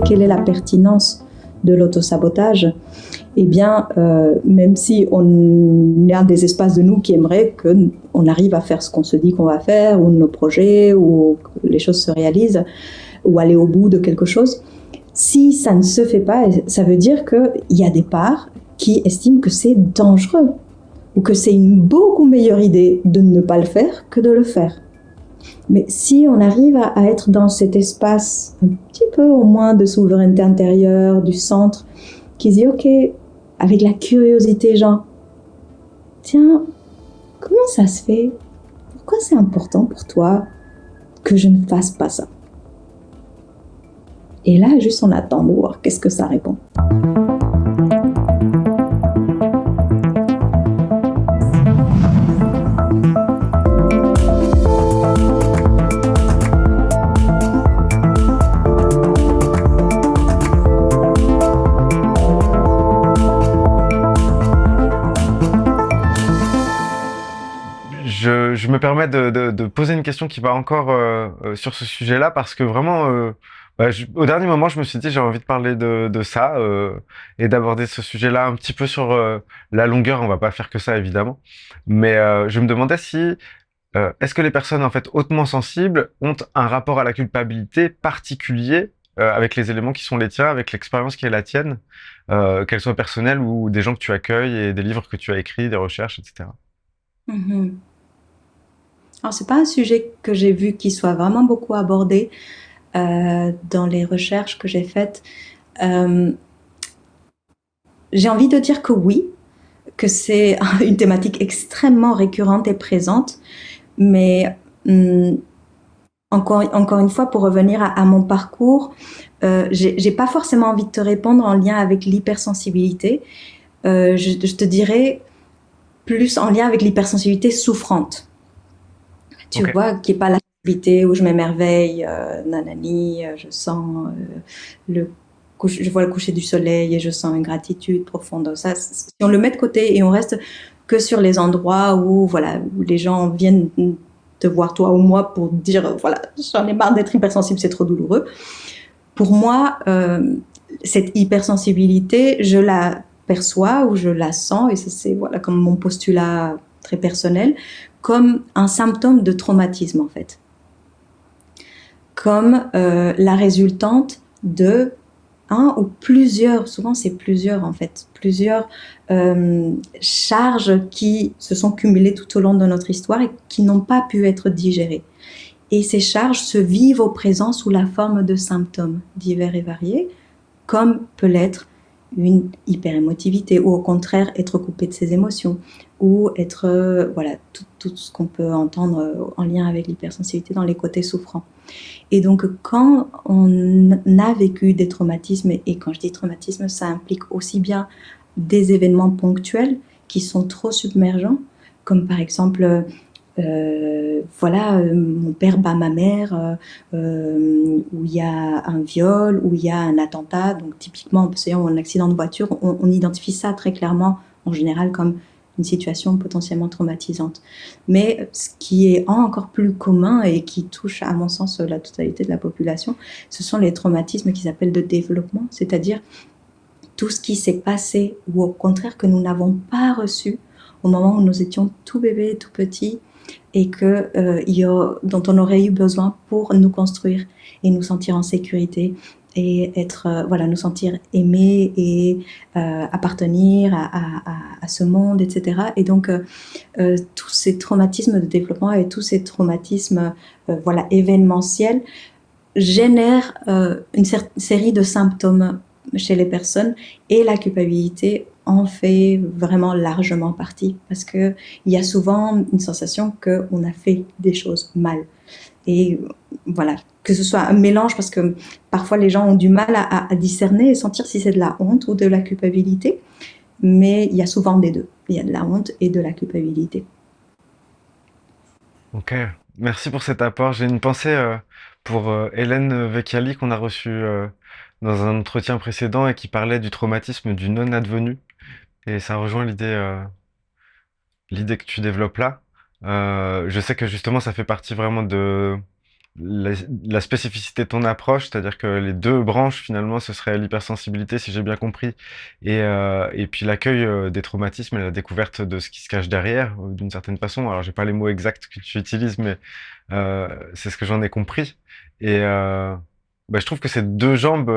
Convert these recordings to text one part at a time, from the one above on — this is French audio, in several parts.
Quelle est la pertinence de l'autosabotage? Eh bien, même si on a des espaces de nous qui aimeraient qu'on arrive à faire ce qu'on se dit qu'on va faire, ou nos projets, ou que les choses se réalisent, ou aller au bout de quelque chose, si ça ne se fait pas, ça veut dire qu'il y a des parts qui estiment que c'est dangereux, ou que c'est une beaucoup meilleure idée de ne pas le faire que de le faire. Mais si on arrive à être dans cet espace un petit peu au moins de souveraineté intérieure, du centre, qui se dit ok, avec la curiosité, genre, tiens, comment ça se fait? Pourquoi c'est important pour toi que je ne fasse pas ça? Et là, juste on attend de voir qu'est-ce que ça répond. Je me permets de poser une question qui va encore sur ce sujet-là parce que vraiment, au dernier moment, je me suis dit j'ai envie de parler de ça et d'aborder ce sujet-là un petit peu sur la longueur. On va pas faire que ça évidemment, mais je me demandais si est-ce que les personnes en fait hautement sensibles ont un rapport à la culpabilité particulier avec les éléments qui sont les tiens, avec l'expérience qui est la tienne, qu'elle soit personnelle ou des gens que tu accueilles et des livres que tu as écrits, des recherches, etc. Mm-hmm. Alors, c'est pas un sujet que j'ai vu qui soit vraiment beaucoup abordé dans les recherches que j'ai faites. J'ai envie de dire que oui, que c'est une thématique extrêmement récurrente et présente, mais encore une fois, pour revenir à mon parcours, j'ai pas forcément envie de te répondre en lien avec l'hypersensibilité. Je te dirais plus en lien avec l'hypersensibilité souffrante. Tu Ok. vois, qui est pas la sensibilité où je m'émerveille, nanani, je sens je vois le coucher du soleil et je sens une gratitude profonde. Ça, si on le met de côté et on reste que sur les endroits où, voilà, où les gens viennent te voir toi ou moi pour dire, voilà, j'en ai marre d'être hypersensible, c'est trop douloureux. Pour moi, cette hypersensibilité, je la perçois ou je la sens, et ça c'est voilà, comme mon postulat très personnel, comme un symptôme de traumatisme en fait. Comme la résultante de un ou plusieurs, souvent c'est plusieurs en fait, plusieurs charges qui se sont cumulées tout au long de notre histoire et qui n'ont pas pu être digérées. Et ces charges se vivent au présent sous la forme de symptômes divers et variés, comme peut l'être une hyperémotivité, ou au contraire être coupé de ses émotions, ou être, voilà, tout ce qu'on peut entendre en lien avec l'hypersensibilité dans les côtés souffrants. Et donc, quand on a vécu des traumatismes, et quand je dis traumatisme, ça implique aussi bien des événements ponctuels qui sont trop submergents, comme par exemple, voilà, mon père bat ma mère, où il y a un viol, où il y a un attentat. Donc, typiquement, ou un accident de voiture, on identifie ça très clairement, en général, comme une situation potentiellement traumatisante. Mais ce qui est encore plus commun et qui touche, à mon sens, la totalité de la population, ce sont les traumatismes qu'ils appellent de développement, c'est-à-dire tout ce qui s'est passé, ou au contraire que nous n'avons pas reçu au moment où nous étions tout bébés, tout petits, et dont on aurait eu besoin pour nous construire et nous sentir en sécurité et voilà, nous sentir aimés et appartenir à ce monde, etc. Et donc, tous ces traumatismes de développement et tous ces traumatismes voilà, événementiels génèrent une série de symptômes chez les personnes, et la culpabilité en fait vraiment largement partie, parce qu'il y a souvent une sensation qu'on a fait des choses mal. Et voilà, que ce soit un mélange, parce que parfois les gens ont du mal à discerner et sentir si c'est de la honte ou de la culpabilité, mais il y a souvent des deux. Il y a de la honte et de la culpabilité. Ok, merci pour cet apport. J'ai une pensée pour Hélène Vecchiali qu'on a reçue dans un entretien précédent et qui parlait du traumatisme du non-advenu. Et ça rejoint l'idée que tu développes là. Je sais que justement ça fait partie vraiment la, la spécificité de ton approche, c'est-à-dire que les deux branches finalement ce serait l'hypersensibilité si j'ai bien compris, et puis l'accueil des traumatismes et la découverte de ce qui se cache derrière, d'une certaine façon. Alors j'ai pas les mots exacts que tu utilises, mais c'est ce que j'en ai compris. Et bah, je trouve que c'est deux jambes.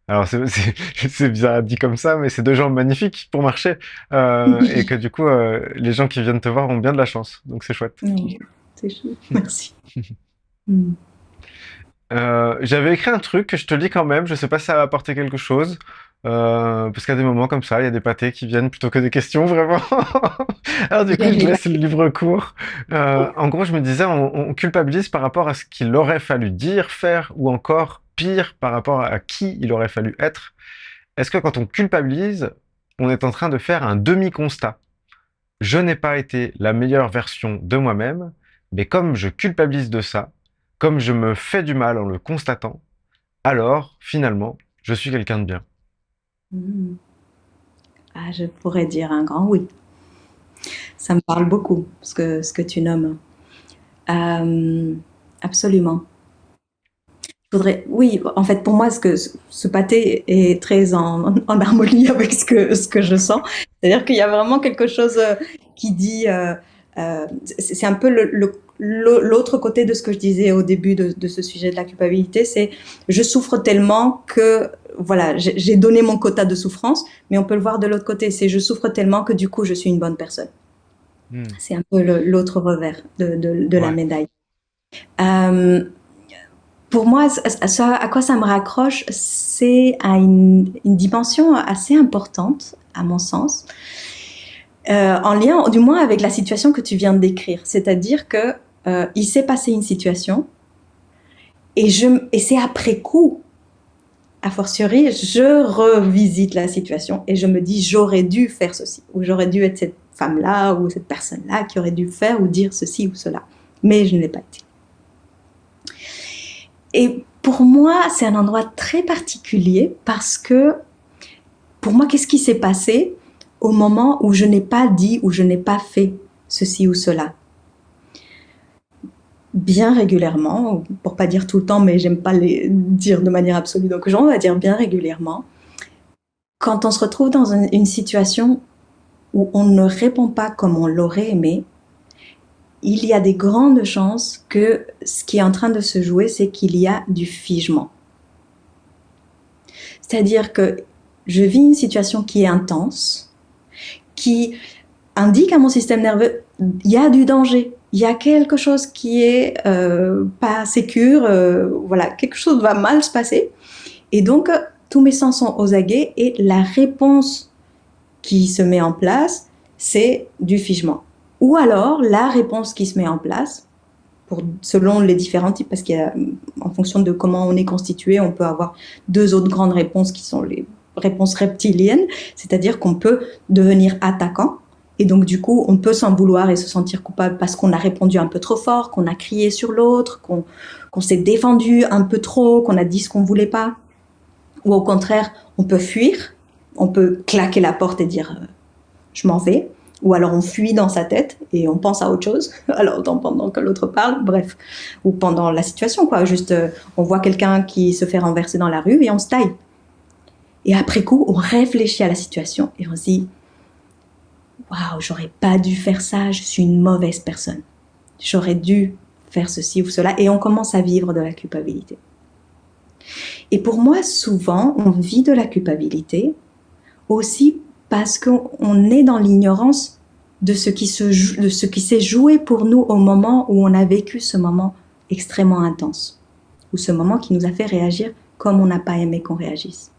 Alors c'est bizarre dit comme ça, mais c'est deux jambes magnifiques pour marcher, et que du coup les gens qui viennent te voir ont bien de la chance. Donc c'est chouette. Oui, c'est chou. Merci. Mm. J'avais écrit un truc que je te lis quand même. Je sais pas si ça va apporter quelque chose. Parce qu'à des moments comme ça, il y a des pâtés qui viennent plutôt que des questions, vraiment. Alors du coup, Bien je évidemment. laisse le livre court. En gros, je me disais, on culpabilise par rapport à ce qu'il aurait fallu dire, faire, ou encore pire, par rapport à qui il aurait fallu être. Est-ce que quand on culpabilise, on est en train de faire un demi-constat? Je n'ai pas été la meilleure version de moi-même, mais comme je culpabilise de ça, comme je me fais du mal en le constatant, alors, finalement, je suis quelqu'un de bien. Mm. Ah, je pourrais dire un grand oui. Ça me parle beaucoup, ce que tu nommes. Euh, absolument. Oui, en fait, pour moi, ce pâté est très en harmonie avec ce que je sens. C'est-à-dire qu'il y a vraiment quelque chose qui dit, c'est un peu l'autre côté de ce que je disais au début de ce sujet de la culpabilité, c'est je souffre tellement que, voilà, j'ai donné mon quota de souffrance, mais on peut le voir de l'autre côté, c'est je souffre tellement que du coup, je suis une bonne personne. Hmm. C'est un peu l'autre revers de la Ouais. médaille. Euh, pour moi, à quoi ça me raccroche, c'est à une dimension assez importante, à mon sens, en lien, du moins, avec la situation que tu viens de décrire. C'est-à-dire que il s'est passé une situation et c'est après coup, a fortiori, je revisite la situation et je me dis j'aurais dû faire ceci ou j'aurais dû être cette femme-là ou cette personne-là qui aurait dû faire ou dire ceci ou cela. Mais je ne l'ai pas été. Et pour moi, c'est un endroit très particulier parce que, pour moi, qu'est-ce qui s'est passé au moment où je n'ai pas dit ou je n'ai pas fait ceci ou cela? Bien régulièrement, pour pas dire tout le temps, mais j'aime pas les dire de manière absolue, donc on va dire bien régulièrement. Quand on se retrouve dans une situation où on ne répond pas comme on l'aurait aimé, il y a des grandes chances que ce qui est en train de se jouer, c'est qu'il y a du figement. C'est-à-dire que je vis une situation qui est intense, qui indique à mon système nerveux, il y a du danger, il y a quelque chose qui est pas sécure, voilà, quelque chose va mal se passer. Et donc, tous mes sens sont aux aguets et la réponse qui se met en place, c'est du figement. Ou alors, la réponse qui se met en place, selon les différents types, parce qu'en fonction de comment on est constitué, on peut avoir deux autres grandes réponses qui sont les réponses reptiliennes, c'est-à-dire qu'on peut devenir attaquant, et donc du coup, on peut s'en vouloir et se sentir coupable parce qu'on a répondu un peu trop fort, qu'on a crié sur l'autre, qu'on s'est défendu un peu trop, qu'on a dit ce qu'on voulait pas. Ou au contraire, on peut fuir, on peut claquer la porte et dire je m'en vais, ou alors on fuit dans sa tête et on pense à autre chose, alors pendant que l'autre parle, bref, ou pendant la situation, quoi. Juste, on voit quelqu'un qui se fait renverser dans la rue et on se taille. Et après coup, on réfléchit à la situation et on se dit waouh, j'aurais pas dû faire ça, je suis une mauvaise personne. J'aurais dû faire ceci ou cela, et on commence à vivre de la culpabilité. Et pour moi, souvent, on vit de la culpabilité aussi parce qu'on est dans l'ignorance de ce qui s'est joué pour nous au moment où on a vécu ce moment extrêmement intense, ou ce moment qui nous a fait réagir comme on n'a pas aimé qu'on réagisse.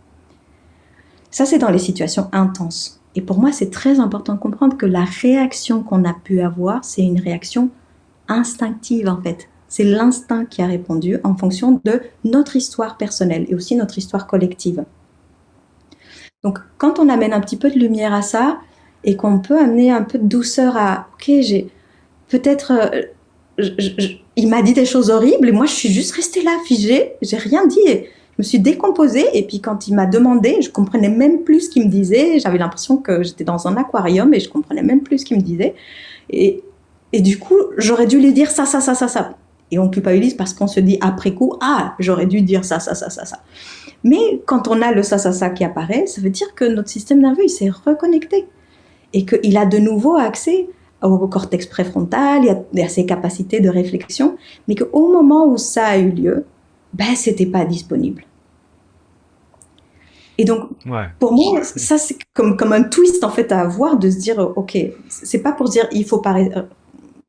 Ça, c'est dans les situations intenses. Et pour moi, c'est très important de comprendre que la réaction qu'on a pu avoir, c'est une réaction instinctive en fait. C'est l'instinct qui a répondu en fonction de notre histoire personnelle et aussi notre histoire collective. Donc, quand on amène un petit peu de lumière à ça et qu'on peut amener un peu de douceur à, ok, j'ai peut-être, il m'a dit des choses horribles et moi je suis juste restée là figée, j'ai rien dit. Et je me suis décomposée et puis quand il m'a demandé, je comprenais même plus ce qu'il me disait. J'avais l'impression que j'étais dans un aquarium et je comprenais même plus ce qu'il me disait. Et du coup, j'aurais dû lui dire ça, ça, ça, ça, ça. Et on culpabilise parce qu'on se dit après coup, ah, j'aurais dû dire ça, ça, ça, ça, ça. Mais quand on a le ça, ça, ça qui apparaît, ça veut dire que notre système nerveux, il s'est reconnecté et qu'il a de nouveau accès au cortex préfrontal, il y a ses capacités de réflexion, mais qu'au moment où ça a eu lieu, ben, c'était pas disponible. Et donc, Ouais. pour moi, ça, c'est comme un twist, en fait, à avoir, de se dire, OK, c'est pas pour se dire, il faut pas,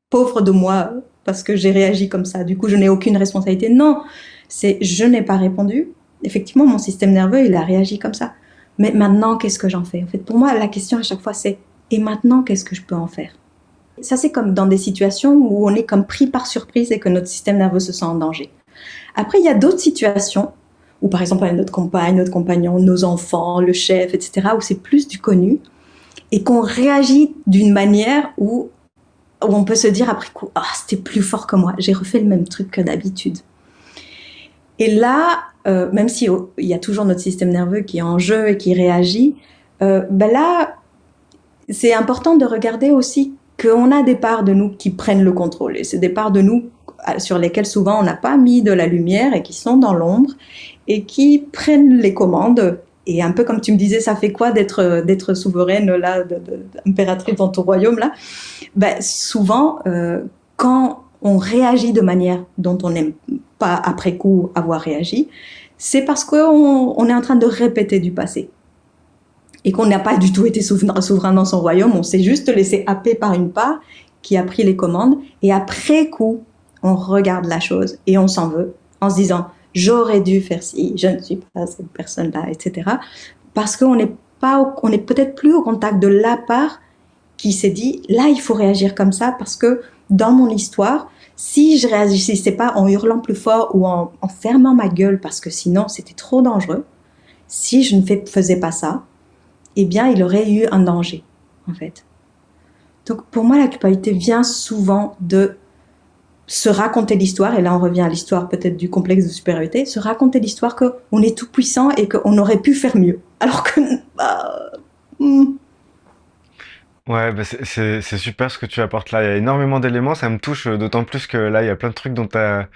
pauvre de moi, parce que j'ai réagi comme ça, du coup, je n'ai aucune responsabilité. Non, c'est, je n'ai pas répondu. Effectivement, mon système nerveux, il a réagi comme ça. Mais maintenant, qu'est-ce que j'en fais? En fait, pour moi, la question à chaque fois, c'est, et maintenant, qu'est-ce que je peux en faire? Ça, c'est comme dans des situations où on est comme pris par surprise et que notre système nerveux se sent en danger. Après, il y a d'autres situations où, par exemple, notre compagne, notre compagnon, nos enfants, le chef, etc., où c'est plus du connu et qu'on réagit d'une manière où on peut se dire après coup, ah, c'était plus fort que moi, j'ai refait le même truc que d'habitude. Et là, même si il y a toujours notre système nerveux qui est en jeu et qui réagit, ben là, c'est important de regarder aussi qu'on a des parts de nous qui prennent le contrôle. Et c'est des parts de nous sur lesquelles souvent on n'a pas mis de la lumière et qui sont dans l'ombre et qui prennent les commandes. Et un peu comme tu me disais, ça fait quoi d'être souveraine là, impératrice dans ton royaume là? Ben, souvent, quand on réagit de manière dont on n'aime pas après coup avoir réagi, c'est parce qu'on est en train de répéter du passé et qu'on n'a pas du tout été souverain dans son royaume, on s'est juste laissé happer par une part qui a pris les commandes, et après coup, on regarde la chose et on s'en veut en se disant j'aurais dû faire ci, je ne suis pas cette personne-là, etc. Parce qu'on n'est pas, on est peut-être plus au contact de la part qui s'est dit là il faut réagir comme ça parce que dans mon histoire, si je réagissais pas en hurlant plus fort ou en fermant ma gueule parce que sinon c'était trop dangereux, si je ne faisais pas ça, eh bien, il aurait eu un danger, en fait. Donc, pour moi, la culpabilité vient souvent de se raconter l'histoire, et là, on revient à l'histoire peut-être du complexe de supériorité, se raconter l'histoire qu'on est tout puissant et qu'on aurait pu faire mieux. Alors que, hmm, Ouais, bah c'est super ce que tu apportes là. Il y a énormément d'éléments, ça me touche d'autant plus que là, il y a plein de trucs dont tu as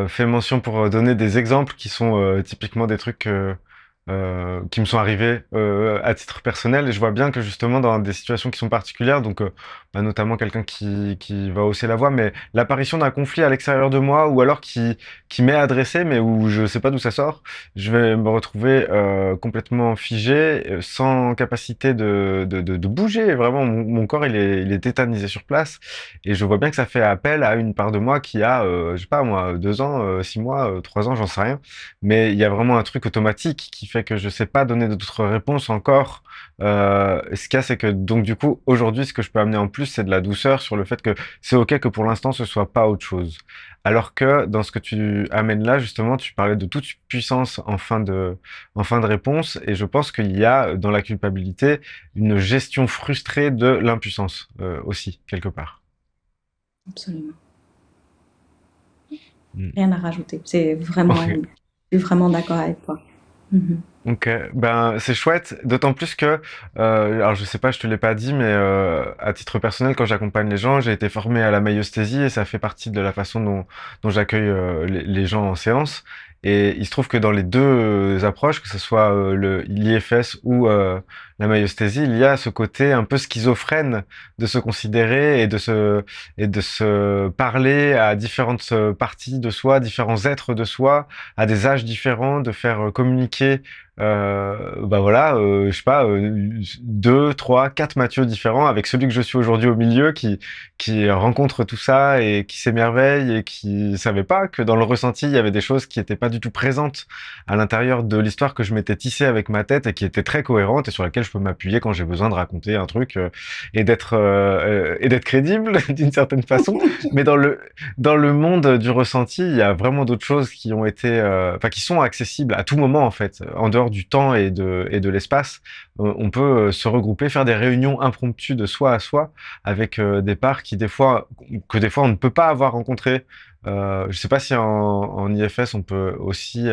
fait mention pour donner des exemples qui sont typiquement des trucs qui me sont arrivés à titre personnel. Et je vois bien que justement dans des situations qui sont particulières, donc bah, notamment quelqu'un qui va hausser la voix, mais l'apparition d'un conflit à l'extérieur de moi ou alors qui m'est adressé, mais où je sais pas d'où ça sort, je vais me retrouver complètement figé, sans capacité de bouger. Vraiment, mon corps, il est tétanisé sur place. Et je vois bien que ça fait appel à une part de moi qui a, je sais pas moi, 2 ans, 6 mois, 3 ans, j'en sais rien. Mais il y a vraiment un truc automatique qui fait que je sais pas donner d'autres réponses encore. Ce qu'il y a, c'est que donc du coup, aujourd'hui, ce que je peux amener en plus, c'est de la douceur sur le fait que c'est ok que pour l'instant, ce soit pas autre chose. Alors que dans ce que tu amènes là, justement, tu parlais de toute puissance en fin de réponse, et je pense qu'il y a dans la culpabilité une gestion frustrée de l'impuissance aussi quelque part. absolument. Mm. Rien à rajouter. C'est vraiment, Ok. je suis vraiment d'accord avec toi. Mhm. Ok, ben c'est chouette, d'autant plus que, alors je sais pas, je te l'ai pas dit, mais à titre personnel, quand j'accompagne les gens, j'ai été formé à la maïeusthésie et ça fait partie de la façon dont j'accueille les gens en séance. Et il se trouve que dans les deux approches, que ce soit l'IFS ou la maïeusthésie, il y a ce côté un peu schizophrène de se considérer et de se parler à différentes parties de soi, différents êtres de soi, à des âges différents, de faire communiquer bah voilà, je sais pas, deux, trois, quatre Mathieu différents avec celui que je suis aujourd'hui au milieu qui rencontre tout ça et qui s'émerveille et qui savait pas que dans le ressenti il y avait des choses qui étaient pas du tout présentes à l'intérieur de l'histoire que je m'étais tissée avec ma tête et qui étaient très cohérentes et sur laquelle je peux m'appuyer quand j'ai besoin de raconter un truc et d'être crédible d'une certaine façon. Mais dans le monde du ressenti, il y a vraiment d'autres choses qui ont été, enfin qui sont accessibles à tout moment en fait, en dehors du temps et de l'espace. On peut se regrouper, faire des réunions impromptues de soi à soi avec des parts qui des fois on ne peut pas avoir rencontré. Je sais pas si en IFS on peut aussi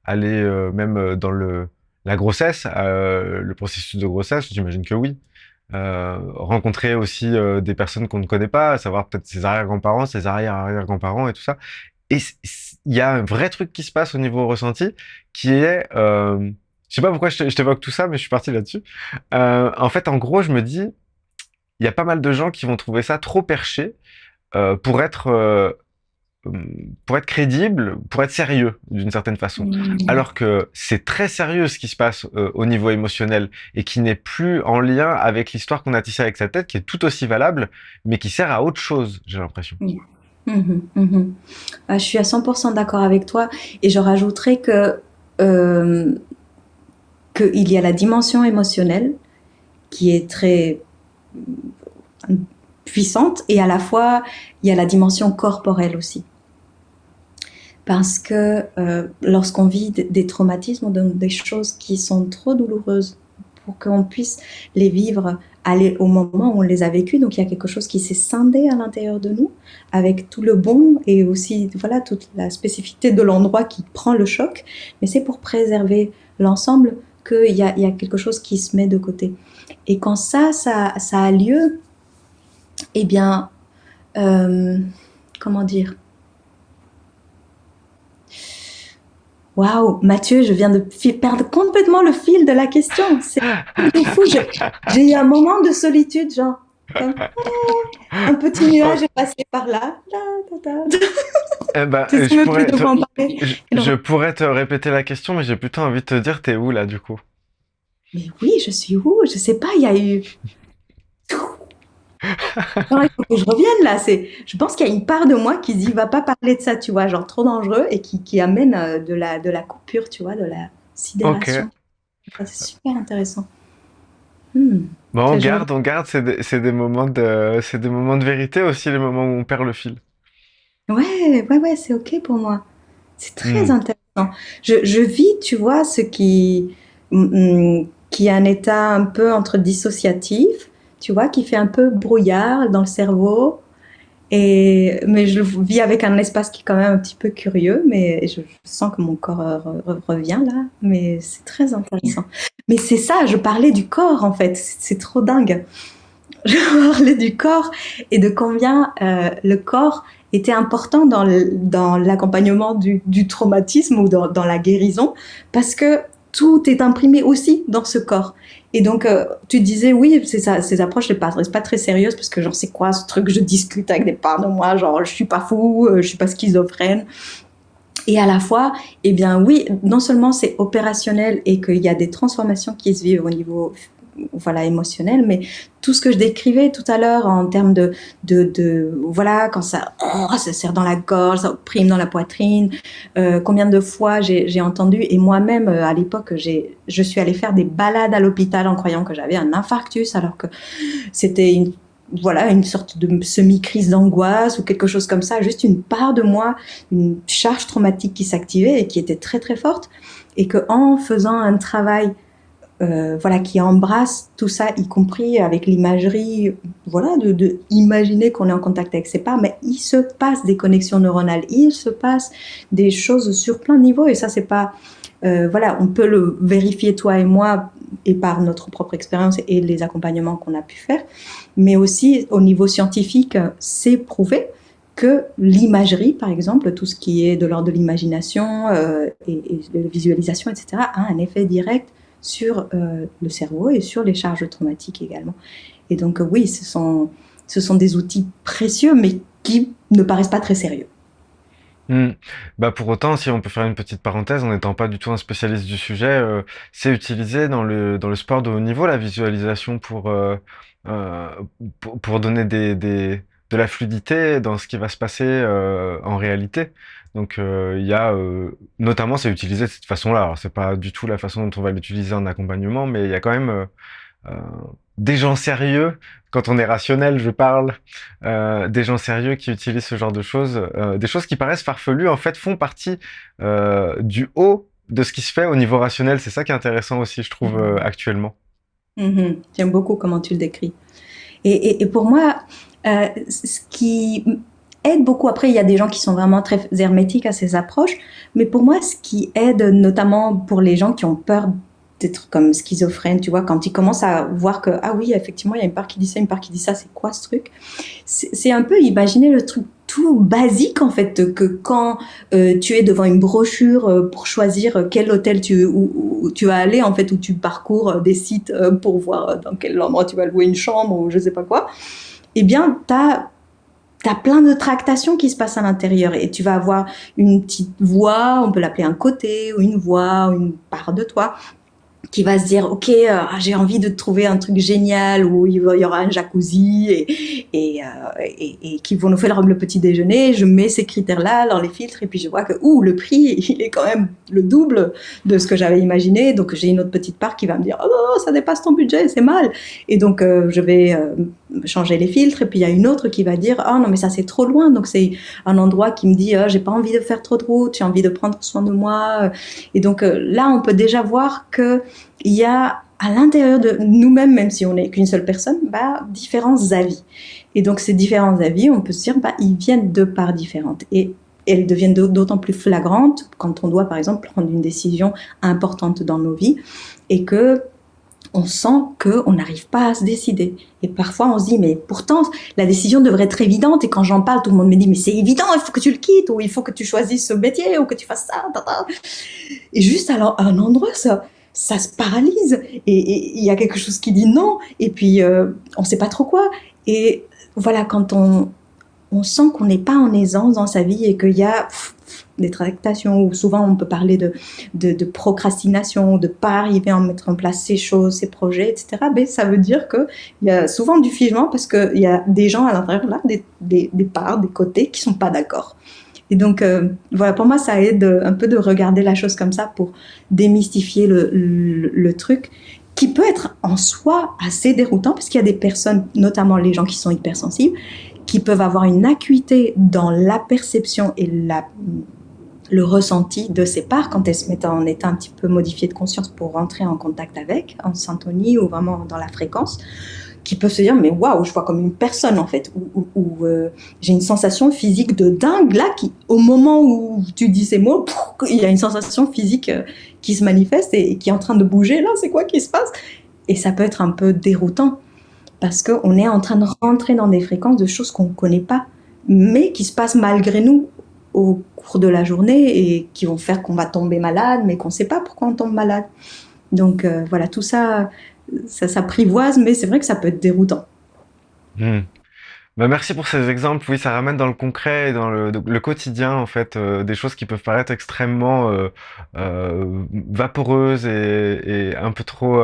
aller même dans le la grossesse, le processus de grossesse. J'imagine que oui. rencontrer aussi des personnes qu'on ne connaît pas, à savoir peut-être ses arrière-grands-parents, ses arrière-arrière-grands-parents et tout ça. Et il y a un vrai truc qui se passe au niveau ressenti, qui est, je sais pas pourquoi je t'évoque tout ça, mais je suis parti là-dessus. En fait, en gros, je me dis, il y a pas mal de gens qui vont trouver ça trop perché euh, pour être euh, pour être crédible, pour être sérieux d'une certaine façon. Mhm. Alors que c'est très sérieux ce qui se passe au niveau émotionnel et qui n'est plus en lien avec l'histoire qu'on a tissée avec sa tête, qui est tout aussi valable, mais qui sert à autre chose, j'ai l'impression. Oui. Mhm, mhm. Ah, je suis à 100% d'accord avec toi et je rajouterais euh, qu'il y a la dimension émotionnelle qui est très puissante et à la fois il y a la dimension corporelle aussi. Parce que lorsqu'on vit des traumatismes ou des choses qui sont trop douloureuses pour qu'on puisse les vivre aller au moment où on les a vécues, donc il y a quelque chose qui s'est scindé à l'intérieur de nous, avec tout le bon et aussi voilà toute la spécificité de l'endroit qui prend le choc, mais c'est pour préserver l'ensemble qu'il y a quelque chose qui se met de côté. Et quand ça a lieu, eh bien, euh, comment dire. Waouh, Mathieu, je viens de perdre complètement le fil de la question. C'est fou. J'ai eu un moment de solitude, genre, comme un petit nuage est passé par là. Eh ben, Tu sais même plus de quoi en parler. Et je donc, pourrais te répéter la question, mais j'ai plutôt envie de te dire, t'es où là, du coup? mais oui, je suis où? Je sais pas, il y a eu. Non, il faut que je revienne là. Je pense qu'il y a une part de moi qui dit, va pas parler de ça, tu vois, genre trop dangereux et qui amène de la coupure, tu vois, de la Ok. sidération. Ça, c'est super intéressant. Hmm. Bon, Je- je- on garde, c'est des moments de vérité aussi, les moments où on perd le fil. Ouais, ouais, ouais, c'est OK pour moi. C'est très Hmm. intéressant. Je vis, tu vois, qui est un état un peu entre dissociatif, tu vois, qui fait un peu brouillard dans le cerveau. Mais je le vis avec un espace qui est quand même un petit peu curieux, mais je sens que mon corps revient là. Mais c'est très intéressant. Mais c'est ça, je parlais du corps en fait. C'est trop dingue. Je parlais du corps et de combien le corps était important dans l'accompagnement du traumatisme ou dans la guérison, parce que tout est imprimé aussi dans ce corps. Et donc, tu disais, oui, c'est ça, ces approches ne paraissent pas très sérieuses, parce que genre, c'est quoi ce truc, je discute avec des parts de moi, genre, je suis pas fou, je suis pas schizophrène. Et à la fois, eh bien oui, non seulement c'est opérationnel et qu'il y a des transformations qui se vivent au niveau voilà émotionnel, mais tout ce que je décrivais tout à l'heure en termes voilà quand ça serre dans la gorge, ça opprime dans la poitrine, combien de fois j'ai entendu et moi-même à l'époque je suis allée faire des balades à l'hôpital en croyant que j'avais un infarctus alors que c'était voilà, une sorte de semi-crise d'angoisse ou quelque chose comme ça, juste une part de moi, une charge traumatique qui s'activait et qui était très très forte, et que en faisant un travail voilà, qui embrasse tout ça, y compris avec l'imagerie, voilà, de imaginer qu'on est en contact avec ses parts, mais il se passe des connexions neuronales, il se passe des choses sur plein de niveaux, et ça, c'est pas, voilà, on peut le vérifier toi et moi, et par notre propre expérience et les accompagnements qu'on a pu faire, mais aussi au niveau scientifique, c'est prouvé que l'imagerie, par exemple, tout ce qui est de l'ordre de l'imagination et de la visualisation, etc., a un effet direct sur le cerveau et sur les charges traumatiques également. Et donc oui, ce sont des outils précieux, mais qui ne paraissent pas très sérieux. Hmm. Bah pour autant, si on peut faire une petite parenthèse, en n'étant pas du tout un spécialiste du sujet, c'est utilisé dans le sport de haut niveau, la visualisation euh, pour donner de la fluidité dans ce qui va se passer en réalité. Donc il y a notamment c'est utilisé de cette façon-là. Alors c'est pas du tout la façon dont on va l'utiliser en accompagnement, mais il y a quand même euh, des gens sérieux, quand on est rationnel, je parle, des gens sérieux qui utilisent ce genre de choses, des choses qui paraissent farfelues, en fait, font partie du haut de ce qui se fait au niveau rationnel. C'est ça qui est intéressant aussi, je trouve, actuellement. Mhm. J'aime beaucoup comment tu le décris. Et pour moi, ce qui aide beaucoup, après il y a des gens qui sont vraiment très hermétiques à ces approches, mais pour moi ce qui aide notamment pour les gens qui ont peur d'être comme schizophrène, tu vois, quand ils commencent à voir que, ah oui, effectivement, il y a une part qui dit ça, une part qui dit ça, c'est quoi ce truc? C'est un peu imaginer le truc tout basique, en fait, que quand tu es devant une brochure pour choisir quel hôtel où tu vas aller, en fait, où tu parcours des sites pour voir dans quel endroit tu vas louer une chambre ou je sais pas quoi, eh bien, t'as plein de tractations qui se passent à l'intérieur et tu vas avoir une petite voix, on peut l'appeler un côté ou une voix ou une part de toi qui va se dire ok j'ai envie de trouver un truc génial où il y aura un jacuzzi et qui vont nous faire le petit déjeuner, je mets ces critères là dans les filtres et puis je vois que le prix il est quand même le double de ce que j'avais imaginé, donc j'ai une autre petite part qui va me dire oh non, ça dépasse ton budget, c'est mal, et donc je vais changer les filtres, et puis il y a une autre qui va dire oh non mais ça c'est trop loin, donc c'est un endroit qui me dit j'ai pas envie de faire trop de route, j'ai envie de prendre soin de moi, et donc là on peut déjà voir que il y a à l'intérieur de nous-mêmes, même si on n'est qu'une seule personne, différents avis. Et donc ces différents avis, on peut se dire, ils viennent de parts différentes. Et elles deviennent d'autant plus flagrantes quand on doit, par exemple, prendre une décision importante dans nos vies et que on sent qu'on n'arrive pas à se décider. Et parfois, on se dit, mais pourtant, la décision devrait être évidente. Et quand j'en parle, tout le monde me dit, mais c'est évident, il faut que tu le quittes, ou il faut que tu choisisses ce métier, ou que tu fasses ça. Et juste à un endroit, ça se paralyse. Et il y a quelque chose qui dit non. Et puis, on ne sait pas trop quoi. Et voilà, quand on sent qu'on n'est pas en aisance dans sa vie et qu'il y a des tractations, ou souvent on peut parler de procrastination, de ne pas arriver à mettre en place ces choses, ces projets, etc. Mais ça veut dire qu'il y a souvent du figement parce qu'il y a des gens à l'intérieur là, des parts, des côtés qui ne sont pas d'accord. Et donc, voilà, pour moi, ça aide un peu de regarder la chose comme ça pour démystifier le truc qui peut être en soi assez déroutant parce qu'il y a des personnes, notamment les gens qui sont hypersensibles, qui peuvent avoir une acuité dans la perception et le ressenti de ces parts quand elles se mettent en état un petit peu modifié de conscience pour rentrer en contact avec, en syntonie ou vraiment dans la fréquence, qui peuvent se dire mais waouh, je vois comme une personne en fait, ou j'ai une sensation physique de dingue là, qui au moment où tu dis ces mots, il y a une sensation physique qui se manifeste et qui est en train de bouger là, c'est quoi qui se passe? Et ça peut être un peu déroutant parce qu'on est en train de rentrer dans des fréquences de choses qu'on ne connaît pas, mais qui se passent malgré nous au cours de la journée et qui vont faire qu'on va tomber malade, mais qu'on ne sait pas pourquoi on tombe malade. Donc voilà, tout ça, ça s'apprivoise, mais c'est vrai que ça peut être déroutant. Hmm. Bah, merci pour ces exemples. Oui, ça ramène dans le concret et dans le quotidien, en fait, des choses qui peuvent paraître extrêmement vaporeuses et un peu trop,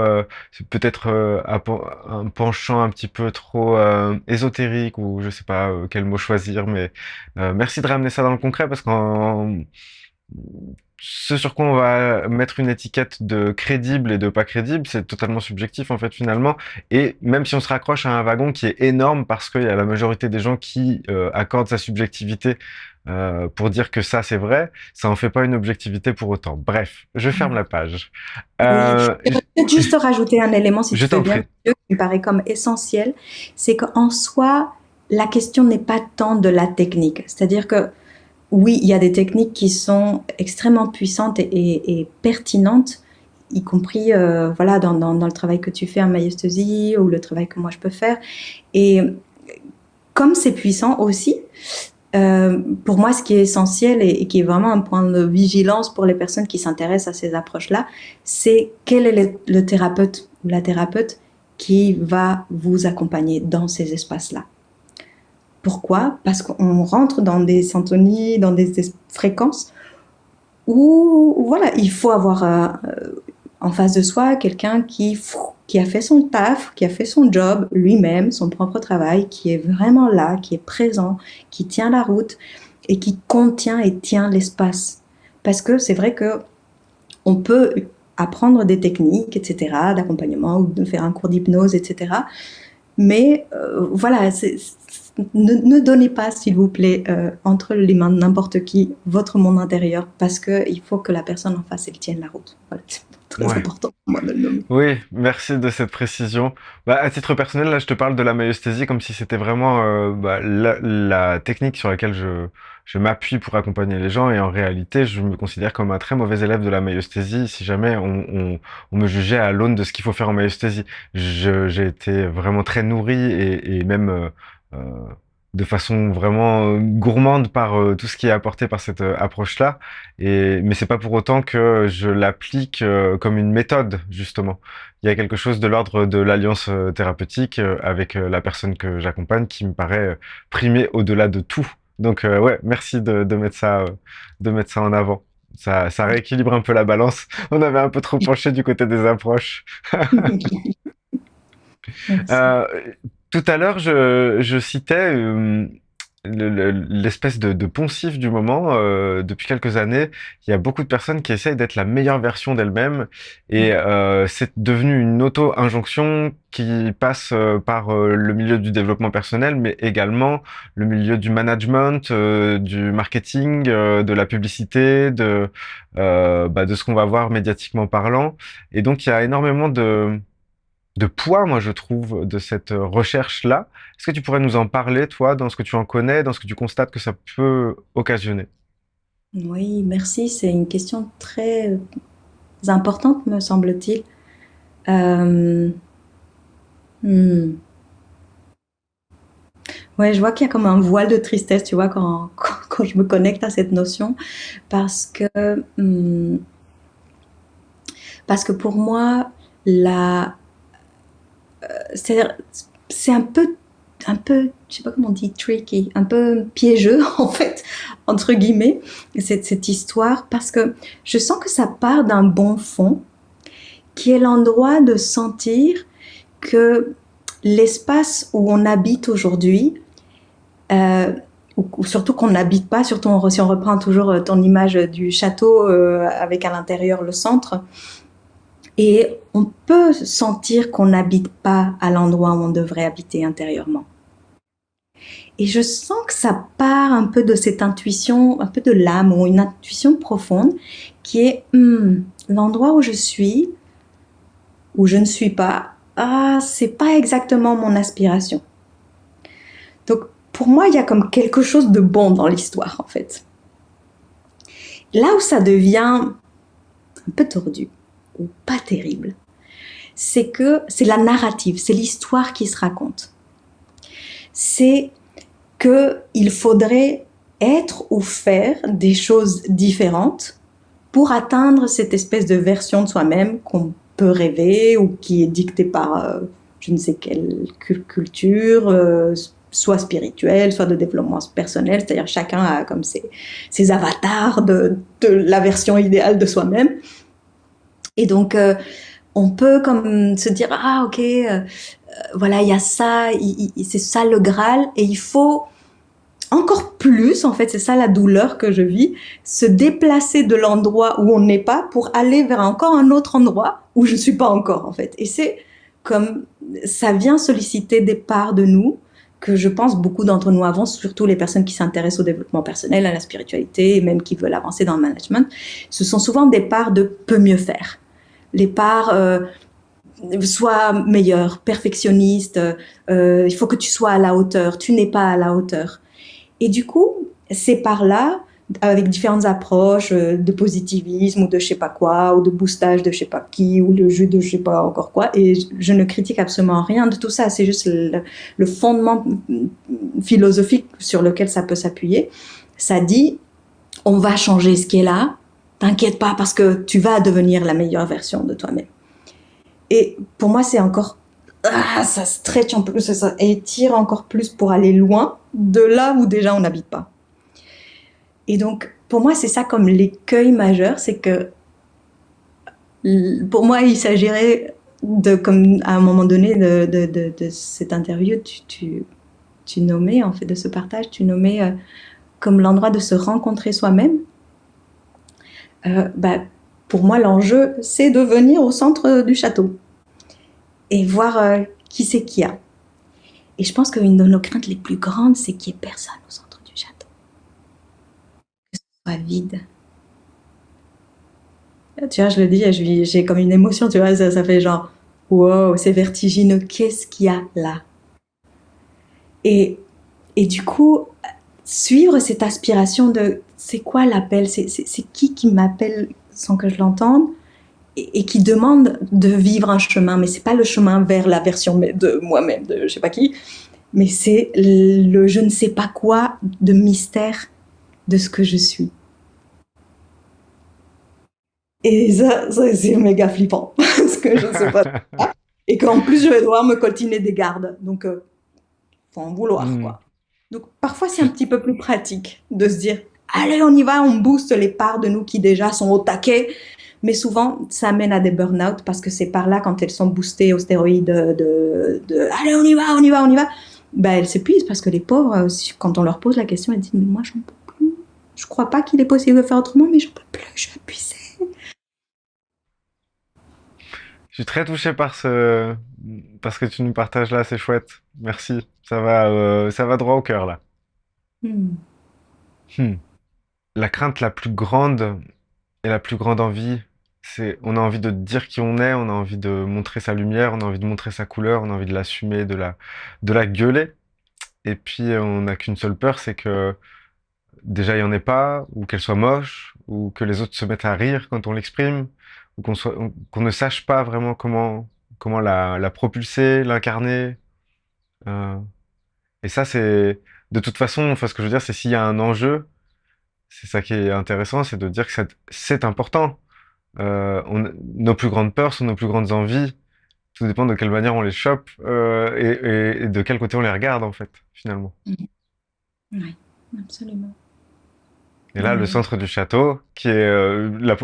c'est peut-être un penchant un petit peu trop ésotérique ou je sais pas quel mot choisir, mais merci de ramener ça dans le concret parce qu'en ce sur quoi on va mettre une étiquette de crédible et de pas crédible, c'est totalement subjectif en fait finalement. Et même si on se raccroche à un wagon qui est énorme parce qu'il y a la majorité des gens qui accordent sa subjectivité pour dire que ça c'est vrai, ça en fait pas une objectivité pour autant. Bref, je ferme la page. Oui, Euh, je j- vais peut-être juste rajouter un élément, si je tu veux t'en bien, prie. Mathieu, qui me paraît comme essentiel, c'est qu'en soi, la question n'est pas tant de la technique. C'est-à-dire que oui, il y a des techniques qui sont extrêmement puissantes et pertinentes, y compris voilà, dans le travail que tu fais en maïesthésie ou le travail que moi je peux faire. Et comme c'est puissant aussi, pour moi, ce qui est essentiel et qui est vraiment un point de vigilance pour les personnes qui s'intéressent à ces approches-là, c'est quel est le thérapeute ou la thérapeute qui va vous accompagner dans ces espaces-là. Pourquoi? Parce qu'on rentre dans des syntonies, dans des fréquences où voilà, il faut avoir en face de soi quelqu'un qui a fait son taf, qui a fait son job lui-même, son propre travail, qui est vraiment là, qui est présent, qui tient la route et qui contient et tient l'espace. Parce que c'est vrai que on peut apprendre des techniques, etc., d'accompagnement ou de faire un cours d'hypnose, etc. Mais voilà, ne donnez pas, s'il vous plaît, entre les mains de n'importe qui votre monde intérieur, parce qu'il faut que la personne en face, elle tienne la route. Voilà, c'est très Ouais. important pour moi de le nommer. Oui, merci de cette précision. Bah, à titre personnel, là, je te parle de la maïesthésie comme si c'était vraiment la technique sur laquelle je m'appuie pour accompagner les gens et en réalité, je me considère comme un très mauvais élève de la maïeusthésie si jamais on me jugeait à l'aune de ce qu'il faut faire en maïeusthésie. J'ai été vraiment très nourri et même euh, de façon vraiment gourmande par tout ce qui est apporté par cette approche-là. Mais c'est pas pour autant que je l'applique comme une méthode, justement. Il y a quelque chose de l'ordre de l'alliance thérapeutique avec la personne que j'accompagne qui me paraît primer au-delà de tout. Donc ouais, merci de mettre ça en avant. Ça rééquilibre un peu la balance. On avait un peu trop penché du côté des approches. Merci. Euh, Tout à l'heure, je citais l'espèce de poncif du moment. Depuis quelques années, il y a beaucoup de personnes qui essayent d'être la meilleure version d'elles-mêmes et c'est devenu une auto-injonction qui passe par le milieu du développement personnel, mais également le milieu du management, du marketing, de la publicité, de ce qu'on va voir médiatiquement parlant. Et donc, il y a énormément de poids, moi, je trouve, de cette recherche-là. Est-ce que tu pourrais nous en parler, toi, dans ce que tu en connais, dans ce que tu constates que ça peut occasionner? Oui, merci. C'est une question très importante, me semble-t-il. Euh, hmm. Ouais, je vois qu'il y a comme un voile de tristesse, tu vois, quand je me connecte à cette notion, parce que, hmm, parce que pour moi, la, c'est, c'est un peu, je sais pas comment on dit, tricky, un peu piégeux, en fait, entre guillemets, cette histoire, parce que je sens que ça part d'un bon fond, qui est l'endroit de sentir que l'espace où on habite aujourd'hui, euh, ou surtout qu'on n'habite pas, surtout si on reprend toujours ton image du château avec à l'intérieur le centre, et on peut sentir qu'on n'habite pas à l'endroit où on devrait habiter intérieurement. Et je sens que ça part un peu de cette intuition, un peu de l'âme, ou une intuition profonde, qui est l'endroit où je suis, où je ne suis pas, ah, c'est pas exactement mon aspiration. Donc, pour moi, il y a comme quelque chose de bon dans l'histoire, en fait. Là où ça devient un peu tordu, ou pas terrible, c'est que c'est la narrative, c'est l'histoire qui se raconte. C'est qu'il faudrait être ou faire des choses différentes pour atteindre cette espèce de version de soi-même qu'on peut rêver ou qui est dictée par je ne sais quelle culture, soit spirituelle, soit de développement personnel, c'est-à-dire chacun a comme ses avatars de la version idéale de soi-même. Et donc, on peut comme se dire, ah ok, voilà, il y a ça, c'est ça le Graal, et il faut encore plus, en fait, c'est ça la douleur que je vis, se déplacer de l'endroit où on n'est pas pour aller vers encore un autre endroit où je ne suis pas encore, en fait. Et c'est comme, ça vient solliciter des parts de nous que je pense beaucoup d'entre nous avons, surtout les personnes qui s'intéressent au développement personnel, à la spiritualité, et même qui veulent avancer dans le management. Ce sont souvent des parts de peut mieux faire. Les parts sois meilleur, perfectionniste, il faut que tu sois à la hauteur, tu n'es pas à la hauteur. Et du coup, c'est par là, avec différentes approches de positivisme ou de je sais pas quoi, ou de boostage de je sais pas qui, ou le jeu de je sais pas encore quoi, et je ne critique absolument rien de tout ça, c'est juste le fondement philosophique sur lequel ça peut s'appuyer. Ça dit, on va changer ce qui est là, t'inquiète pas parce que tu vas devenir la meilleure version de toi-même. Et pour moi, c'est encore ça stretch un peu, ça étire encore plus pour aller loin de là où déjà on n'habite pas. Et donc, pour moi, c'est ça comme l'écueil majeur, c'est que pour moi, il s'agirait de, comme à un moment donné de cette interview, tu nommais, en fait, de ce partage, tu nommais comme l'endroit de se rencontrer soi-même. Bah, pour moi, l'enjeu, c'est de venir au centre du château et voir qui c'est qu'il y a. Et je pense qu'une de nos craintes les plus grandes, c'est qu'il n'y ait personne au centre du château. Que ce soit vide. Tu vois, je le dis, j'ai comme une émotion, tu vois, ça fait genre, wow, c'est vertigineux, qu'est-ce qu'il y a là? Et, et du coup, suivre cette aspiration de c'est quoi l'appel, c'est qui m'appelle sans que je l'entende et qui demande de vivre un chemin, mais c'est pas le chemin vers la version de moi-même, de je sais pas qui, mais c'est le je ne sais pas quoi de mystère de ce que je suis. Et ça c'est méga flippant, parce que je ne sais pas. Et qu'en plus, je vais devoir me coltiner des gardes. Donc, faut en vouloir, Hmm. quoi. Donc, parfois, c'est un Je- petit peu plus pratique de se dire, allez, on y va, on booste les parts de nous qui déjà sont au taquet. Mais souvent, ça mène à des burn-out parce que c'est par là, quand elles sont boostées aux stéroïdes allez, on y va, on y va, on y va, ben, elles s'épuisent parce que les pauvres, quand on leur pose la question, elles disent, mais moi, j'en peux plus. Je crois pas qu'il est possible de faire autrement, mais j'en peux plus, je suis épuisée. je suis très touché par ce que tu nous partages là, c'est chouette. Merci. Ça va droit au cœur là. Hmm. Hmm. La crainte la plus grande et la plus grande envie, c'est on a envie de dire qui on est, on a envie de montrer sa lumière, on a envie de montrer sa couleur, on a envie de l'assumer, de la gueuler. Et puis on n'a qu'une seule peur, c'est que déjà il y en ait pas, ou qu'elle soit moche, ou que les autres se mettent à rire quand on l'exprime, ou qu'on ne sache pas vraiment comment la propulser, l'incarner. euh. Et ça c'est de toute façon, enfin ce que je veux dire, c'est s'il y a un enjeu, c'est ça qui est intéressant, c'est de dire que c'est important. Nos plus grandes peurs sont nos plus grandes envies. Tout dépend de quelle manière on les chope et de quel côté on les regarde en fait, finalement. Oui, absolument. Et là, le Ouais. centre du château, qui est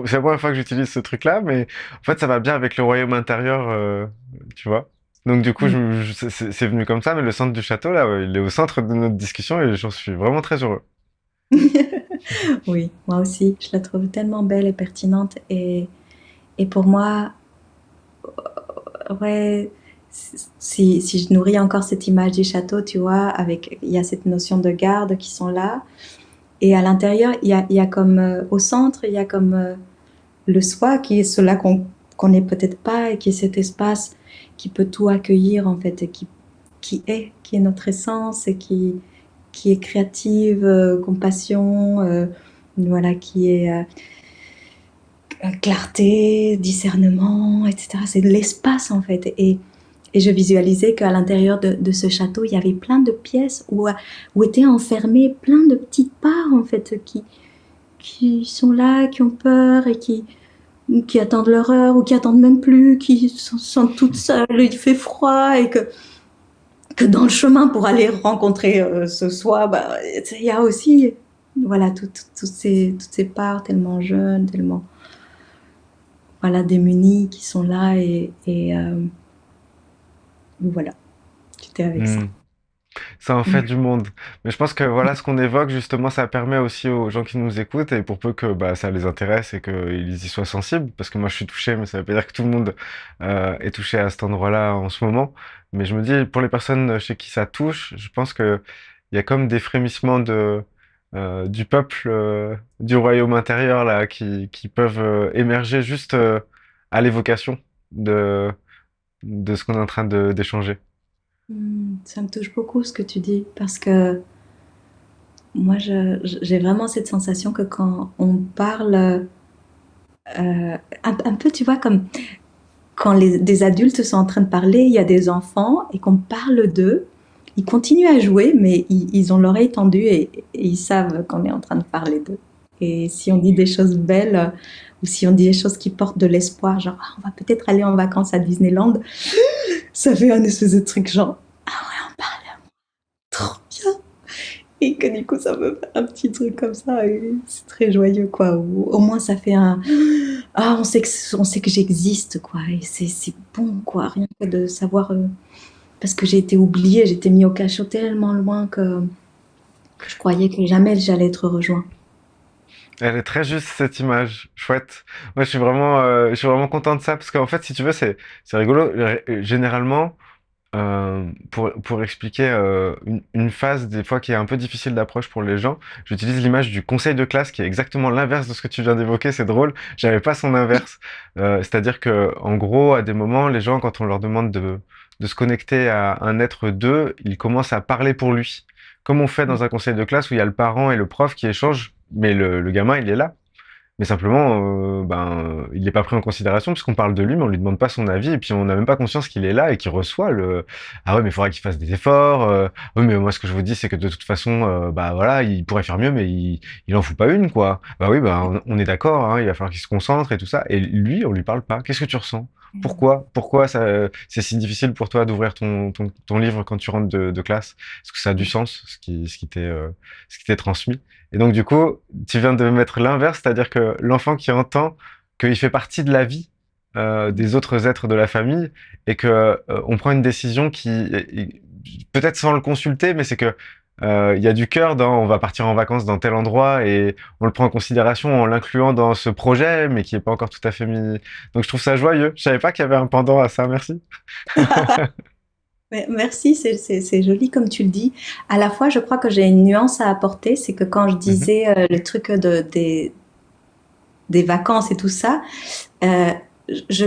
c'est la première fois que j'utilise ce truc-là, mais en fait, ça va bien avec le royaume intérieur, tu vois. Donc du coup, c'est venu comme ça, mais le centre du château, là, ouais, il est au centre de notre discussion et j'en suis vraiment très heureux. Oui, moi aussi, je la trouve tellement belle et pertinente. Et pour moi, ouais, si je nourris encore cette image du château, tu vois, avec, il y a cette notion de garde qui sont là. Et à l'intérieur, il y a comme, au centre, il y a comme le soi qui est cela qu'on n'est peut-être pas et qui est cet espace qui peut tout accueillir en fait et qui est notre essence et qui est créative, compassion, voilà, qui est clarté, discernement, etc. C'est de l'espace en fait. Et je visualisais qu'à l'intérieur de ce château, il y avait plein de pièces où étaient enfermées plein de petites parts en fait qui sont là, qui ont peur et qui attendent leur heure ou qui attendent même plus, qui sont toutes seules, il fait froid et que dans le chemin pour aller rencontrer ce soi, bah, il y a aussi voilà, toutes ces parts tellement jeunes, tellement voilà, démunies qui sont là et voilà, j'étais avec ça. Hmm. Ça en fait du monde. Mais je pense que voilà, ce qu'on évoque, justement, ça permet aussi aux gens qui nous écoutent, et pour peu que bah, ça les intéresse et qu'ils y soient sensibles, parce que moi je suis touché, mais ça veut pas dire que tout le monde est touché à cet endroit-là en ce moment. Mais je me dis, pour les personnes chez qui ça touche, je pense que il y a comme des frémissements du peuple, du royaume intérieur, là, qui peuvent émerger juste à l'évocation de, de ce qu'on est en train d'échanger. Ça me touche beaucoup ce que tu dis parce que moi j'ai vraiment cette sensation que quand on parle un peu, tu vois, comme quand des adultes sont en train de parler, il y a des enfants et qu'on parle d'eux, ils continuent à jouer, mais ils ont l'oreille tendue et ils savent qu'on est en train de parler d'eux. Et si on dit des choses belles ou si on dit des choses qui portent de l'espoir, genre ah, on va peut-être aller en vacances à Disneyland, ça fait un espèce de truc genre ah ouais, on parle trop bien. Et que du coup, ça me fait un petit truc comme ça. Et c'est très joyeux, quoi. Ou au moins, ça fait un. Ah, on sait que j'existe, quoi. Et c'est bon, quoi. Rien que de savoir. Parce que j'ai été oubliée, j'ai été mis au cachot tellement loin que je croyais que jamais j'allais être rejoint. Elle est très juste cette image, chouette. Moi, je suis vraiment content de ça parce qu'en fait, si tu veux, c'est rigolo. Généralement, pour expliquer une phase des fois qui est un peu difficile d'approche pour les gens, j'utilise l'image du conseil de classe qui est exactement l'inverse de ce que tu viens d'évoquer. C'est drôle. J'avais pas son inverse. C'est-à-dire que, en gros, à des moments, les gens, quand on leur demande de se connecter à un être d'eux, ils commencent à parler pour lui. comme on fait dans un conseil de classe où il y a le parent et le prof qui échangent, mais le gamin, il est là. Mais simplement, il n'est pas pris en considération puisqu'on parle de lui, mais on lui demande pas son avis et puis on n'a même pas conscience qu'il est là et qu'il reçoit le «Ah ouais, mais il faudrait qu'il fasse des efforts, oui, mais moi ce que je vous dis, c'est que de toute façon, bah voilà, il pourrait faire mieux, mais il en fout pas une, quoi». Bah oui, bah on est d'accord, hein, il va falloir qu'il se concentre et tout ça. Et lui, on lui parle pas. Qu'est-ce que tu ressens? Pourquoi ça, c'est si difficile pour toi d'ouvrir ton livre quand tu rentres de classe? Est-ce que ça a du sens, ce qui t'est transmis? Et donc, du coup, tu viens de mettre l'inverse, c'est-à-dire que l'enfant qui entend qu'il fait partie de la vie des autres êtres de la famille et que on prend une décision peut-être sans le consulter, mais c'est que il y a du cœur dans on va partir en vacances dans tel endroit et on le prend en considération en l'incluant dans ce projet, mais qui est pas encore tout à fait mis. Donc, je trouve ça joyeux. Je savais pas qu'il y avait un pendant à ça. Merci. Merci, c'est joli comme tu le dis. À la fois, je crois que j'ai une nuance à apporter, c'est que quand je Mhm. disais le truc des vacances et tout ça, euh, je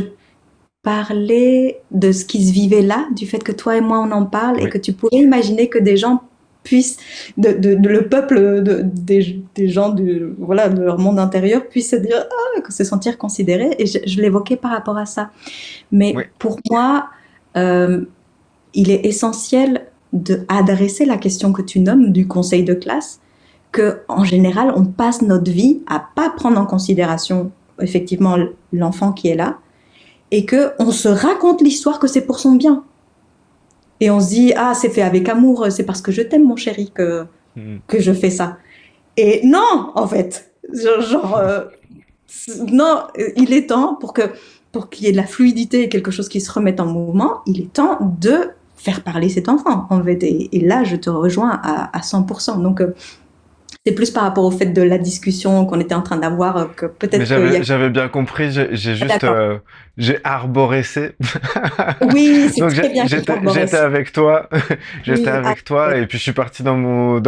parlais de ce qui se vivait là, du fait que toi et moi on en parle et Oui. que tu pourrais imaginer que des gens puissent, le peuple des gens voilà, de leur monde intérieur puisse se dire, ah, se sentir considéré. Et je l'évoquais par rapport à ça. Oui. Mais pour moi, euh, il est essentiel d'adresser la question que tu nommes du conseil de classe, que en général, on passe notre vie à pas prendre en considération effectivement l'enfant qui est là et que on se raconte l'histoire que c'est pour son bien. Et on se dit, ah, c'est fait avec amour, c'est parce que je t'aime, mon chéri, Mhm. que je fais ça. Et non, en fait, non, il est temps pour qu'il y ait de la fluidité et quelque chose qui se remette en mouvement, il est temps de faire parler cet enfant, en fait. Et là, je te rejoins à 100%. Donc, c'est plus par rapport au fait de la discussion qu'on était en train d'avoir que Mais peut-être qu'il y a... j'avais bien compris, j'ai juste D'accord. j'ai arborescé. Oui, c'est Donc très bien que tu j'étais arboresces. avec toi, j'étais Oui, avec toi et puis je suis parti dans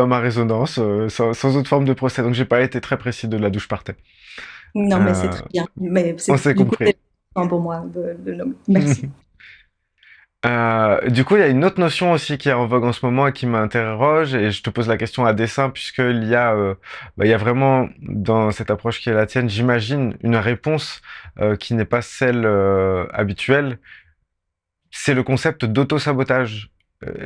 ma résonance sans autre forme de procès. Donc j'ai pas été très précis de là d'où je partais. non, mais c'est Euh, très bien. Mais on s'est du coup, c'est compris. important pour moi de nommer. Merci. Du coup, il y a une autre notion aussi qui est en vogue en ce moment et qui m'interroge, et je te pose la question à dessein, puisqu'il y a, il y a vraiment dans cette approche qui est la tienne, j'imagine, une réponse qui n'est pas celle habituelle. C'est le concept d'auto-sabotage.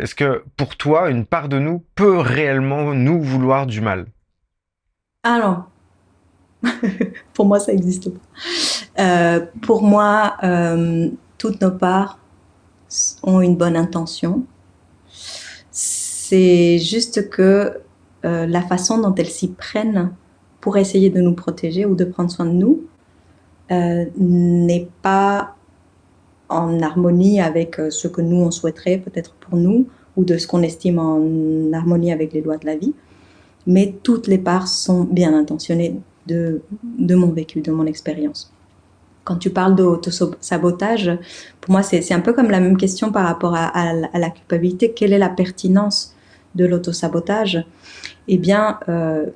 Est-ce que pour toi, une part de nous peut réellement nous vouloir du mal? Alors, pour moi, ça n'existe pas. Pour moi, toutes nos parts ont une bonne intention. C'est juste que la façon dont elles s'y prennent pour essayer de nous protéger ou de prendre soin de nous n'est pas en harmonie avec ce que nous on souhaiterait peut-être pour nous ou de ce qu'on estime en harmonie avec les lois de la vie. Mais toutes les parts sont bien intentionnées de mon vécu, de mon expérience. Quand tu parles d'auto-sabotage, pour moi, c'est un peu comme la même question par rapport à la culpabilité. Quelle est la pertinence de l'auto-sabotage? Eh bien,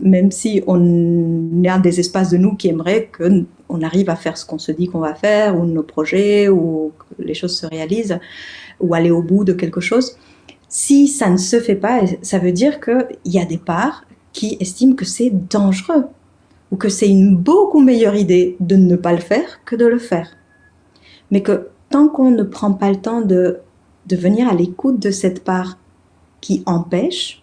même si on a des espaces de nous qui aimeraient qu'on arrive à faire ce qu'on se dit qu'on va faire, ou nos projets, ou que les choses se réalisent, ou aller au bout de quelque chose, si ça ne se fait pas, ça veut dire qu'il y a des parts qui estiment que c'est dangereux ou que c'est une beaucoup meilleure idée de ne pas le faire que de le faire. Mais que tant qu'on ne prend pas le temps de venir à l'écoute de cette part qui empêche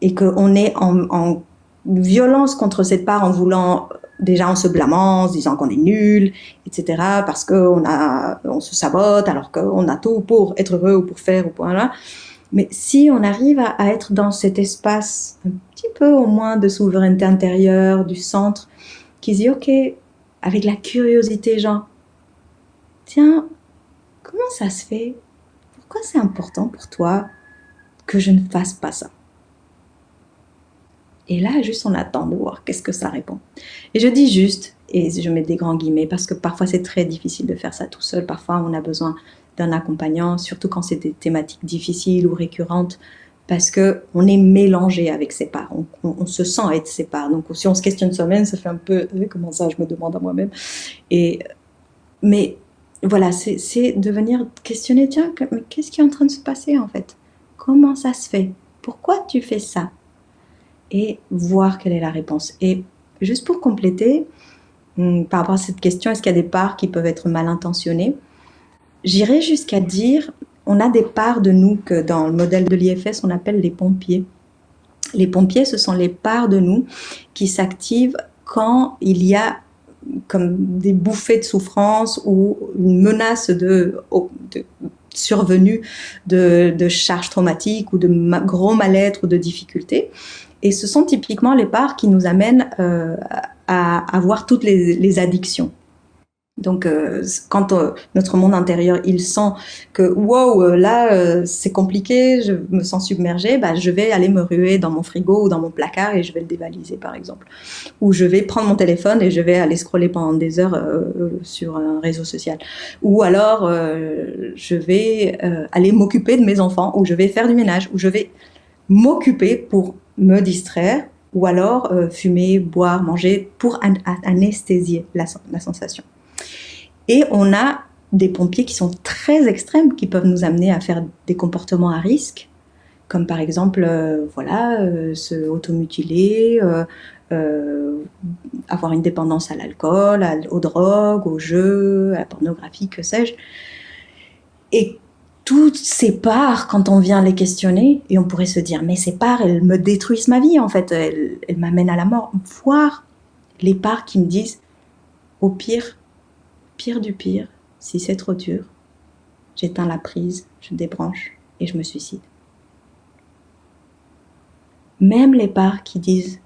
et qu'on est en violence contre cette part en voulant, déjà en se blâmant, en se disant qu'on est nul, etc., parce on se sabote alors qu'on a tout pour être heureux ou pour faire ou pour voilà. Mais si on arrive à être dans cet espace un petit peu au moins de souveraineté intérieure, du centre, qui se dit, ok, avec la curiosité, genre, tiens, comment ça se fait? Pourquoi c'est important pour toi que je ne fasse pas ça? Et là, juste, on attend de voir qu'est-ce que ça répond. Et je dis juste, et je mets des grands guillemets, parce que parfois c'est très difficile de faire ça tout seul. Parfois, on a besoin d'un accompagnant, surtout quand c'est des thématiques difficiles ou récurrentes, parce que on est mélangé avec ses parts. On se sent être ses parts. Donc, si on se questionne soi-même, ça fait un peu, comment ça, je me demande à moi-même. Et, mais voilà, c'est de venir questionner, tiens, mais qu'est-ce qui est en train de se passer en fait? Comment ça se fait? pourquoi tu fais ça? Et voir quelle est la réponse. Et juste pour compléter, par rapport à cette question, est-ce qu'il y a des parts qui peuvent être mal intentionnées? J'irais jusqu'à dire, on a des parts de nous que dans le modèle de l'IFS, on appelle les pompiers. Les pompiers, ce sont les parts de nous qui s'activent quand il y a comme des bouffées de souffrance ou une menace de survenue de charges traumatiques ou de gros mal-être ou de difficultés. Et ce sont typiquement les parts qui nous amènent à avoir toutes les addictions. Donc, quand notre monde intérieur, il sent que wow, là, c'est compliqué, je me sens submergée, bah, je vais aller me ruer dans mon frigo ou dans mon placard et je vais le dévaliser, par exemple. Ou je vais prendre mon téléphone et je vais aller scroller pendant des heures sur un réseau social. Ou alors, je vais aller m'occuper de mes enfants, ou je vais faire du ménage, ou je vais m'occuper pour me distraire, ou alors fumer, boire, manger pour anesthésier la sensation. Et on a des pompiers qui sont très extrêmes, qui peuvent nous amener à faire des comportements à risque, comme par exemple, se automutiler, avoir une dépendance à l'alcool, aux drogues, aux jeux, à la pornographie, que sais-je. Et toutes ces parts, quand on vient les questionner, et on pourrait se dire, mais ces parts, elles me détruisent ma vie, en fait, elles m'amènent à la mort. Voir les parts qui me disent, au pire, pire du pire, si c'est trop dur, j'éteins la prise, je débranche et je me suicide. Même les parts qui disent,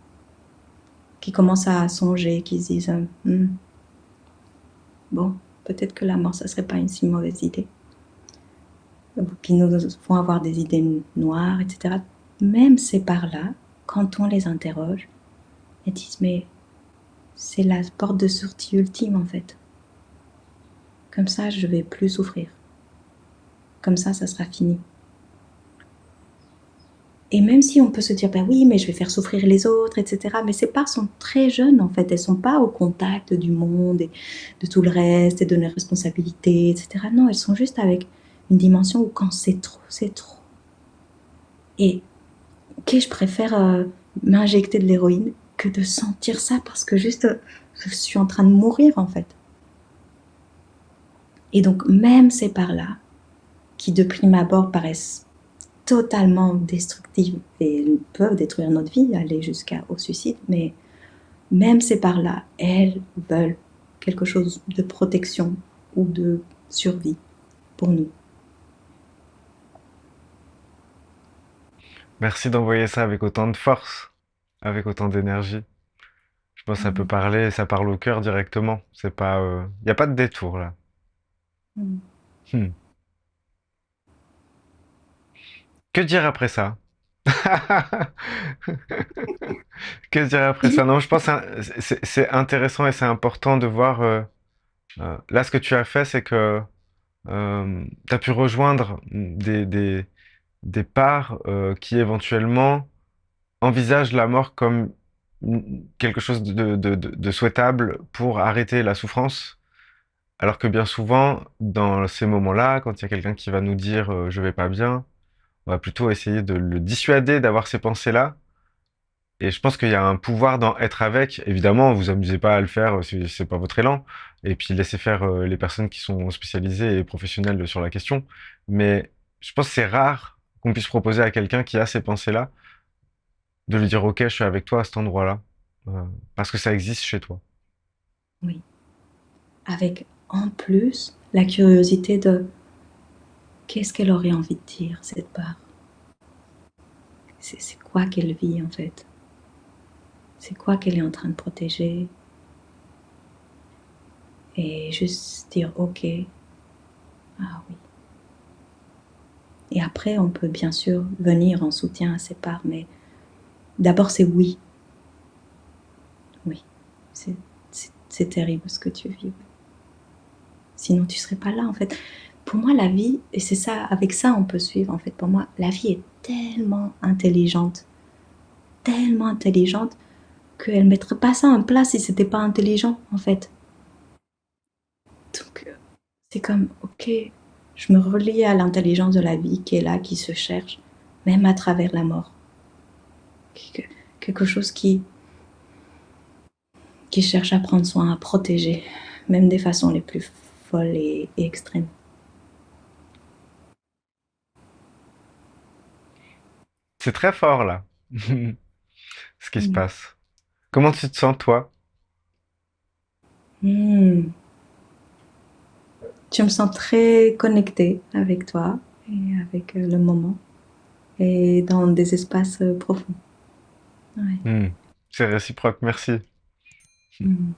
qui commencent à songer, qui se disent bon, peut-être que la mort, ça serait pas une si mauvaise idée, qui nous font avoir des idées noires, etc. Même ces parts-là, quand on les interroge, elles disent mais c'est la porte de sortie ultime en fait. Comme ça, je vais plus souffrir. Comme ça sera fini. Et même si on peut se dire, ben oui, mais je vais faire souffrir les autres, etc. Mais ces parts sont très jeunes, en fait. Elles sont pas au contact du monde et de tout le reste et de nos responsabilités, etc. Non, elles sont juste avec une dimension où quand c'est trop, c'est trop. Et je préfère m'injecter de l'héroïne que de sentir ça parce que juste, je suis en train de mourir, en fait. Et donc, même ces parts-là, qui de prime abord paraissent totalement destructives et peuvent détruire notre vie, aller jusqu'au suicide, mais même ces parts-là, elles veulent quelque chose de protection ou de survie pour nous. Merci d'envoyer ça avec autant de force, avec autant d'énergie. Je pense que ça peut Mm. parler, ça parle au cœur directement. C'est pas, y a pas de détour là. Mm. Hmm. Que dire après ça? Que dire après ça? Non, je pense que c'est intéressant et c'est important de voir. Là, ce que tu as fait, c'est que tu as pu rejoindre des parts qui éventuellement envisagent la mort comme quelque chose de souhaitable pour arrêter la souffrance. Alors que bien souvent, dans ces moments-là, quand il y a quelqu'un qui va nous dire je vais pas bien, on va plutôt essayer de le dissuader d'avoir ces pensées-là. Et je pense qu'il y a un pouvoir dans être avec. Évidemment, vous amusez pas à le faire si c'est pas votre élan. Et puis laissez faire les personnes qui sont spécialisées et professionnelles sur la question. Mais je pense que c'est rare qu'on puisse proposer à quelqu'un qui a ces pensées-là de lui dire OK, je suis avec toi à cet endroit-là. Parce que ça existe chez toi. Oui. Avec en plus la curiosité de qu'est-ce qu'elle aurait envie de dire, cette part. C'est quoi qu'elle vit en fait. C'est quoi qu'elle est en train de protéger. Et juste dire ok, ah oui. Et après, on peut bien sûr venir en soutien à ces parts, mais d'abord c'est oui. Oui, c'est terrible ce que tu vis. Sinon, tu serais pas là, en fait. Pour moi, la vie, et c'est ça, avec ça, on peut suivre, en fait. Pour moi, la vie est tellement intelligente, qu'elle ne mettrait pas ça en place si c'était pas intelligent, en fait. Donc, c'est comme, ok, je me relie à l'intelligence de la vie qui est là, qui se cherche, même à travers la mort. Quelque chose qui cherche à prendre soin, à protéger, même des façons les plus folles et extrêmes. C'est très fort là, ce qui se Mm. passe. Comment tu te sens toi? Mm. Je me sens très connectée avec toi et avec le moment et dans des espaces profonds. Ouais. Hmm. C'est réciproque, merci. Mm.